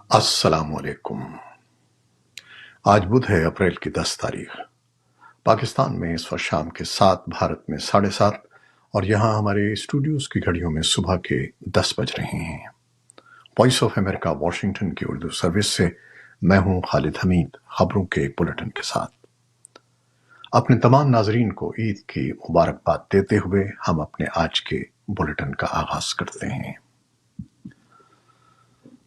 السلام علیکم۔ آج بدھ ہے، اپریل کی 10 تاریخ۔ پاکستان میں اس وقت شام کے 7، بھارت میں 7:30، اور یہاں ہمارے اسٹوڈیوز کی گھڑیوں میں صبح کے 10 بج رہے ہیں۔ وائس آف امریکہ واشنگٹن کی اردو سروس سے میں ہوں خالد حمید، خبروں کے ایک بلٹن کے ساتھ۔ اپنے تمام ناظرین کو عید کی مبارکباد دیتے ہوئے ہم اپنے آج کے بلٹن کا آغاز کرتے ہیں۔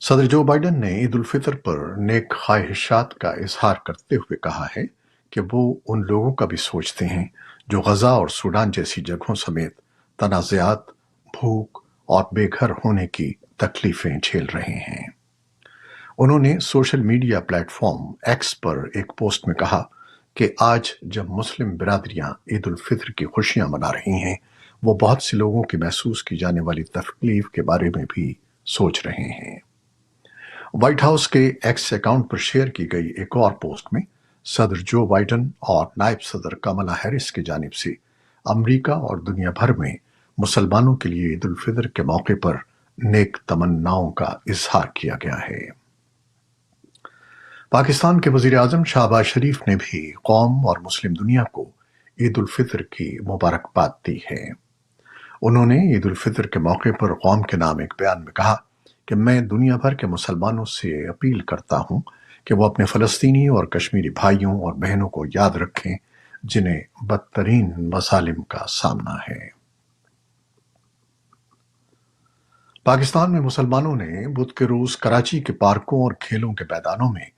صدر جو بائیڈن نے عید الفطر پر نیک خواہشات کا اظہار کرتے ہوئے کہا ہے کہ وہ ان لوگوں کا بھی سوچتے ہیں جو غزہ اور سوڈان جیسی جگہوں سمیت تنازعات، بھوک اور بے گھر ہونے کی تکلیفیں جھیل رہے ہیں۔ انہوں نے social media platform X پر ایک پوسٹ میں کہا کہ آج جب مسلم برادریاں عید الفطر کی خوشیاں منا رہی ہیں، وہ بہت سے لوگوں کی محسوس کی جانے والی تکلیف کے بارے میں بھی سوچ رہے ہیں۔ وائٹ ہاؤس کے ایکس اکاؤنٹ پر شیئر کی گئی ایک اور پوسٹ میں صدر جو بائیڈن اور نائب صدر کملا ہیرس کی جانب سے امریکہ اور دنیا بھر میں مسلمانوں کے لیے عید الفطر کے موقع پر نیک تمناؤں کا اظہار کیا گیا ہے۔ پاکستان کے وزیر اعظم شہباز شریف نے بھی قوم اور مسلم دنیا کو عید الفطر کی مبارکباد دی ہے۔ انہوں نے عید الفطر کے موقع پر قوم کے نام ایک بیان میں کہا کہ میں دنیا بھر کے مسلمانوں سے اپیل کرتا ہوں کہ وہ اپنے فلسطینی اور کشمیری بھائیوں اور بہنوں کو یاد رکھیں جنہیں بدترین مظالم کا سامنا ہے۔ پاکستان میں مسلمانوں نے بدھ کے روز کراچی کے پارکوں اور کھیلوں کے میدانوں میں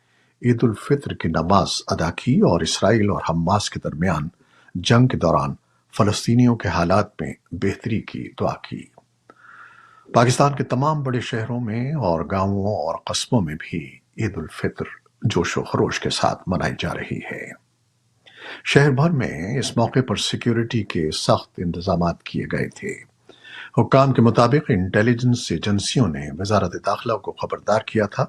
عید الفطر کی نماز ادا کی اور اسرائیل اور حماس کے درمیان جنگ کے دوران فلسطینیوں کے حالات میں بہتری کی دعا کی۔ پاکستان کے تمام بڑے شہروں میں اور گاؤں اور قصبوں میں بھی عید الفطر جوش و خروش کے ساتھ منائی جا رہی ہے۔ شہر بھر میں اس موقع پر سیکیورٹی کے سخت انتظامات کیے گئے تھے۔ حکام کے مطابق انٹیلیجنس ایجنسیوں نے وزارت داخلہ کو خبردار کیا تھا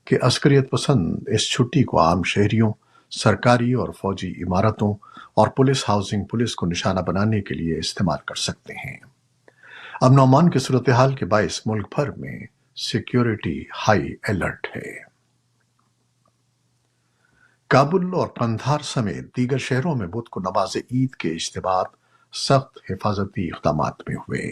کہ عسکریت پسند اس چھٹی کو عام شہریوں، سرکاری اور فوجی عمارتوں اور پولیس ہاؤسنگ پولیس کو نشانہ بنانے کے لیے استعمال کر سکتے ہیں۔ امن و امان کی صورتحال کے باعث ملک بھر میں سیکیورٹی ہائی الرٹ ہے۔ کابل اور قندھار سمیت دیگر شہروں میں بدھ کو نماز عید کے اجتماعات سخت حفاظتی اقدامات میں ہوئے۔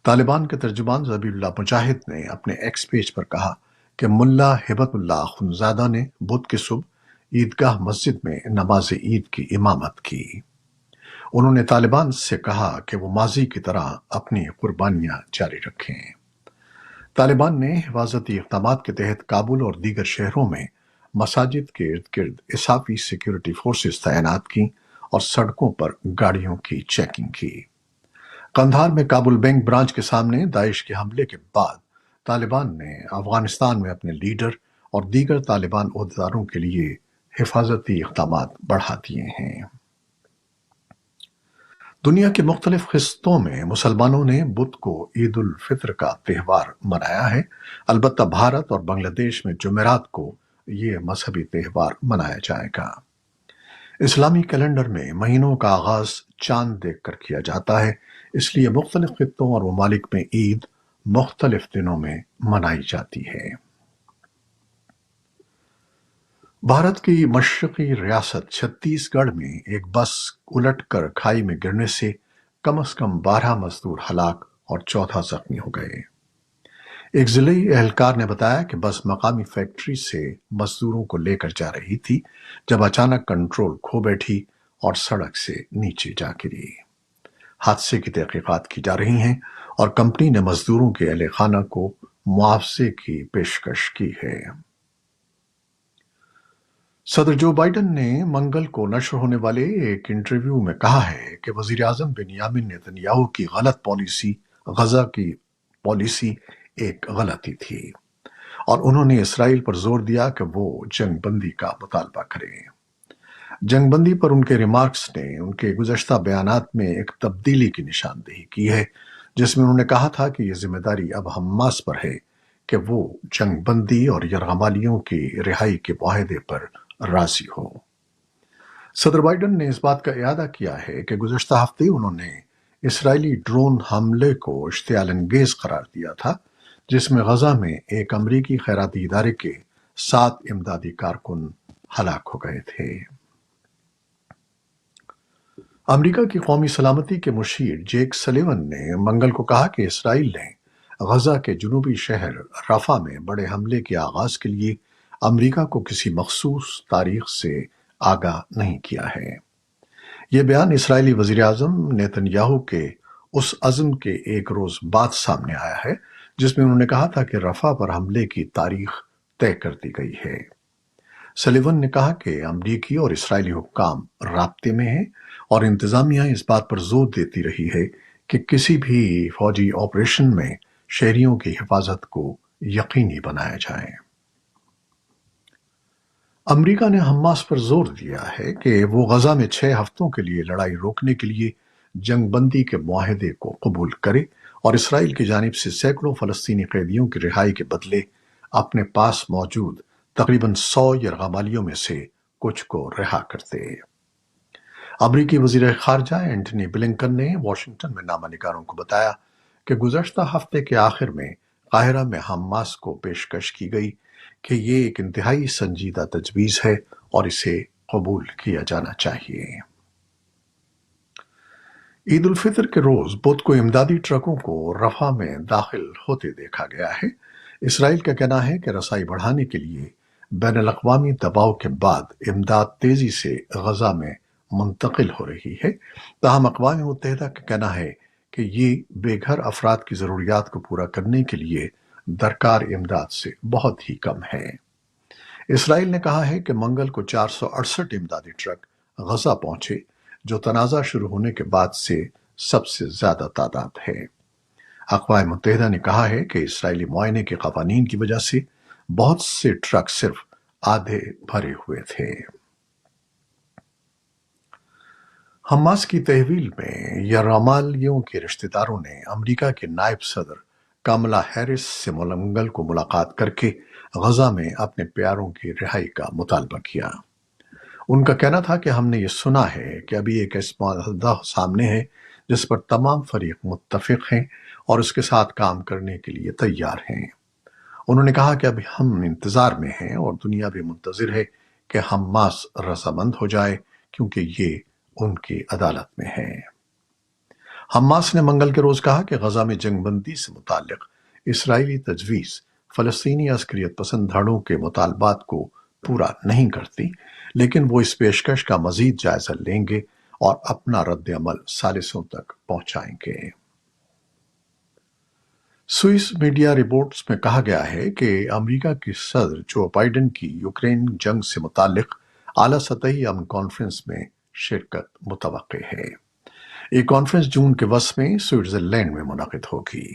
طالبان کے ترجمان ذبیح اللہ مجاہد نے اپنے ایکس پیج پر کہا کہ ملا ہبت اللہ اخندزادہ نے بدھ کی صبح عیدگاہ مسجد میں نماز عید کی امامت کی۔ انہوں نے طالبان سے کہا کہ وہ ماضی کی طرح اپنی قربانیاں جاری رکھیں۔ طالبان نے حفاظتی اقدامات کے تحت کابل اور دیگر شہروں میں مساجد کے ارد گرد اضافی سیکیورٹی فورسز تعینات کی اور سڑکوں پر گاڑیوں کی چیکنگ کی۔ قندھار میں کابل بینک برانچ کے سامنے داعش کے حملے کے بعد طالبان نے افغانستان میں اپنے لیڈر اور دیگر طالبان عہدیداروں کے لیے حفاظتی اقدامات بڑھا دیے ہیں۔ دنیا کے مختلف خطوں میں مسلمانوں نے بدھ کو عید الفطر کا تہوار منایا ہے۔ البتہ بھارت اور بنگلہ دیش میں جمعرات کو یہ مذہبی تہوار منایا جائے گا۔ اسلامی کیلنڈر میں مہینوں کا آغاز چاند دیکھ کر کیا جاتا ہے، اس لیے مختلف خطوں اور ممالک میں عید مختلف دنوں میں منائی جاتی ہے۔ بھارت کی مشرقی ریاست چھتیس گڑھ میں ایک بس الٹ کر کھائی میں گرنے سے کم از کم 12 مزدور ہلاک اور 14 زخمی ہو گئے۔ ایک ضلعی اہلکار نے بتایا کہ بس مقامی فیکٹری سے مزدوروں کو لے کر جا رہی تھی جب اچانک کنٹرول کھو بیٹھی اور سڑک سے نیچے جا گری۔ حادثے کی تحقیقات کی جا رہی ہیں اور کمپنی نے مزدوروں کے اہل خانہ کو معاوضے کی پیشکش کی ہے۔ صدر جو بائیڈن نے منگل کو نشر ہونے والے ایک انٹرویو میں کہا ہے کہ وزیر اعظم بنیامین نتنیاہو کی غلط پالیسی غزہ کی پالیسی ایک غلطی تھی، اور انہوں نے اسرائیل پر زور دیا کہ وہ جنگ بندی کا مطالبہ کرے۔ جنگ بندی پر ان کے ریمارکس نے ان کے گزشتہ بیانات میں ایک تبدیلی کی نشاندہی کی ہے، جس میں انہوں نے کہا تھا کہ یہ ذمہ داری اب حماس پر ہے کہ وہ جنگ بندی اور یرغمالیوں کی رہائی کے معاہدے پر راضی ہو۔ صدر بائیڈن نے اس بات کا اعادہ کیا ہے کہ گزشتہ ہفتے انہوں نے اسرائیلی ڈرون حملے کو اشتعال انگیز قرار دیا تھا، جس میں غزہ میں ایک امریکی خیراتی ادارے کے 7 امدادی کارکن ہلاک ہو گئے تھے۔ امریکہ کی قومی سلامتی کے مشیر جیک سلیون نے منگل کو کہا کہ اسرائیل نے غزہ کے جنوبی شہر رفح میں بڑے حملے کے آغاز کے لیے امریکہ کو کسی مخصوص تاریخ سے آگاہ نہیں کیا ہے۔ یہ بیان اسرائیلی وزیر اعظم نیتن یاہو کے اس عزم کے ایک روز بعد سامنے آیا ہے جس میں انہوں نے کہا تھا کہ رفح پر حملے کی تاریخ طے کر دی گئی ہے۔ سلیون نے کہا کہ امریکی اور اسرائیلی حکام رابطے میں ہیں اور انتظامیہ اس بات پر زور دیتی رہی ہے کہ کسی بھی فوجی آپریشن میں شہریوں کی حفاظت کو یقینی بنایا جائے۔ امریکہ نے حماس پر زور دیا ہے کہ وہ غزہ میں 6 ہفتوں کے لیے لڑائی روکنے کے لیے جنگ بندی کے معاہدے کو قبول کرے اور اسرائیل کی جانب سے سینکڑوں فلسطینی قیدیوں کی رہائی کے بدلے اپنے پاس موجود تقریباً 100 یرغمالیوں میں سے کچھ کو رہا کر دے۔ امریکی وزیر خارجہ اینٹنی بلنکن نے واشنگٹن میں نامہ نگاروں کو بتایا کہ گزشتہ ہفتے کے آخر میں قاہرہ میں حماس کو پیشکش کی گئی کہ یہ ایک انتہائی سنجیدہ تجویز ہے اور اسے قبول کیا جانا چاہیے۔ عید الفطر کے روز بدھ کو امدادی ٹرکوں کو رفح میں داخل ہوتے دیکھا گیا ہے۔ اسرائیل کا کہنا ہے کہ رسائی بڑھانے کے لیے بین الاقوامی دباؤ کے بعد امداد تیزی سے غزہ میں منتقل ہو رہی ہے، تاہم اقوام متحدہ کا کہنا ہے کہ یہ بے گھر افراد کی ضروریات کو پورا کرنے کے لیے درکار امداد سے بہت ہی کم ہے۔ اسرائیل نے کہا ہے کہ منگل کو 468 امدادی ٹرک غزہ پہنچے، جو تنازع شروع ہونے کے بعد سے سب سے زیادہ تعداد ہے۔ اقوام متحدہ نے کہا ہے کہ اسرائیلی معائنے کے قوانین کی وجہ سے بہت سے ٹرک صرف آدھے بھرے ہوئے تھے۔ حماس کی تحویل میں یرغمالیوں کے رشتہ داروں نے امریکہ کے نائب صدر کاملا ہیرس سے منگل کو ملاقات کر کے غزہ میں اپنے پیاروں کی رہائی کا مطالبہ کیا۔ ان کا کہنا تھا کہ ہم نے یہ سنا ہے کہ ابھی ایک ایسا معاہدہ سامنے ہے جس پر تمام فریق متفق ہیں اور اس کے ساتھ کام کرنے کے لیے تیار ہیں۔ انہوں نے کہا کہ ابھی ہم انتظار میں ہیں اور دنیا بھی منتظر ہے کہ حماس رضامند ہو جائے کیونکہ یہ ان کی عدالت میں ہے۔ حماس نے منگل کے روز کہا کہ غزہ میں جنگ بندی سے متعلق اسرائیلی تجویز فلسطینی عسکریت پسند دھڑوں کے مطالبات کو پورا نہیں کرتی، لیکن وہ اس پیشکش کا مزید جائزہ لیں گے اور اپنا رد عمل ثالثوں تک پہنچائیں گے۔ سوئس میڈیا رپورٹس میں کہا گیا ہے کہ امریکہ کے صدر جو بائیڈن کی یوکرین جنگ سے متعلق اعلیٰ سطحی امن کانفرنس میں شرکت متوقع ہے۔ یہ کانفرنس جون کے وسط میں سوئٹزرلینڈ میں منعقد ہوگی۔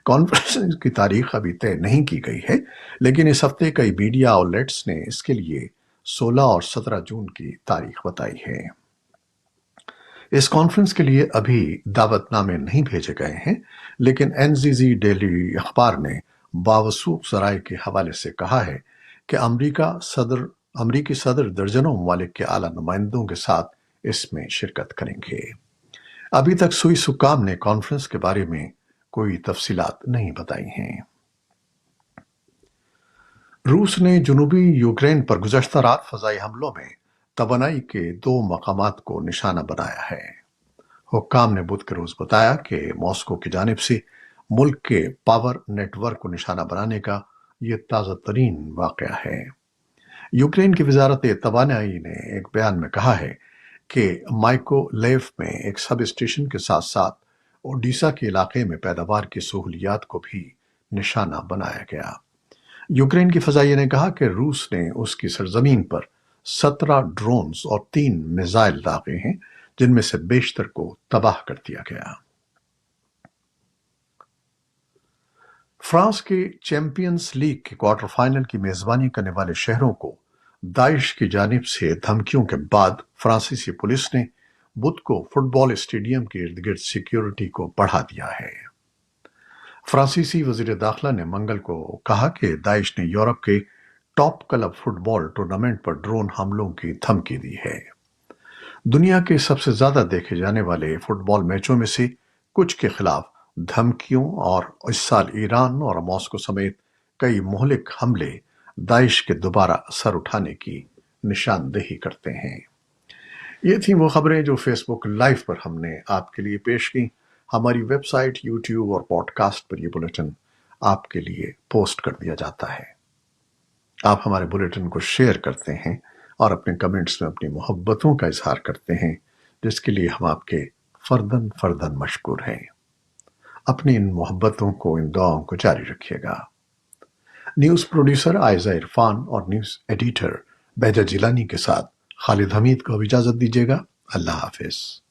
کانفرنس کی تاریخ ابھی طے نہیں کی گئی ہے، لیکن اس ہفتے کئی میڈیا آؤٹلیٹس نے اس کے لیے 16 اور 17 جون کی تاریخ بتائی ہے۔ اس کانفرنس کے لیے ابھی دعوت نامے نہیں بھیجے گئے ہیں، لیکن NZZ ڈیلی اخبار نے باوثوق ذرائع کے حوالے سے کہا ہے کہ امریکی صدر درجنوں ممالک کے اعلیٰ نمائندوں کے ساتھ اس میں شرکت کریں گے۔ ابھی تک سوئس حکام نے کانفرنس کے بارے میں کوئی تفصیلات نہیں بتائی ہیں۔ روس نے جنوبی یوکرین پر گزشتہ رات فضائی حملوں میں توانائی کے 2 مقامات کو نشانہ بنایا ہے۔ حکام نے بدھ کے روز بتایا کہ ماسکو کی جانب سے ملک کے پاور نیٹ ورک کو نشانہ بنانے کا یہ تازہ ترین واقعہ ہے۔ یوکرین کی وزارت توانائی نے ایک بیان میں کہا ہے کہ مائکولیف میں ایک سب اسٹیشن کے ساتھ ساتھ اوڈیسا کے علاقے میں پیداوار کی سہولیات کو بھی نشانہ بنایا گیا۔ یوکرین کی فضائیہ نے کہا کہ روس نے اس کی سرزمین پر 17 ڈرونز اور 3 میزائل داغے ہیں، جن میں سے بیشتر کو تباہ کر دیا گیا۔ فرانس کے چیمپئنز لیگ کے کوارٹر فائنل کی میزبانی کرنے والے شہروں کو داعش کی جانب سے دھمکیوں کے بعد فرانسیسی پولیس نے بدھ کو فٹ بال اسٹیڈیم کے ارد گرد سیکیورٹی کو بڑھا دیا ہے۔ فرانسیسی وزیر داخلہ نے منگل کو کہا کہ داعش نے یورپ کے ٹاپ کلب فٹ بال ٹورنامنٹ پر ڈرون حملوں کی دھمکی دی ہے۔ دنیا کے سب سے زیادہ دیکھے جانے والے فٹ بال میچوں میں سے کچھ کے خلاف دھمکیوں اور اس سال ایران اور ماسکو سمیت کئی مہلک حملے داعش کے دوبارہ سر اٹھانے کی نشاندہی کرتے ہیں۔ یہ تھیں وہ خبریں جو فیس بک لائیو پر ہم نے آپ کے لیے پیش کی۔ ہماری ویب سائٹ، یوٹیوب اور پوڈ کاسٹ پر یہ بلیٹن آپ کے لیے پوسٹ کر دیا جاتا ہے۔ آپ ہمارے بلیٹن کو شیئر کرتے ہیں اور اپنے کمنٹس میں اپنی محبتوں کا اظہار کرتے ہیں، جس کے لیے ہم آپ کے فرداً فرداً مشکور ہیں۔ اپنی ان محبتوں کو، ان دعاؤں کو جاری رکھیے گا۔ نیوز پروڈیوسر عائزہ عرفان اور نیوز ایڈیٹر بہجہ جیلانی کے ساتھ خالد حمید کو اب اجازت دیجیے گا۔ اللہ حافظ۔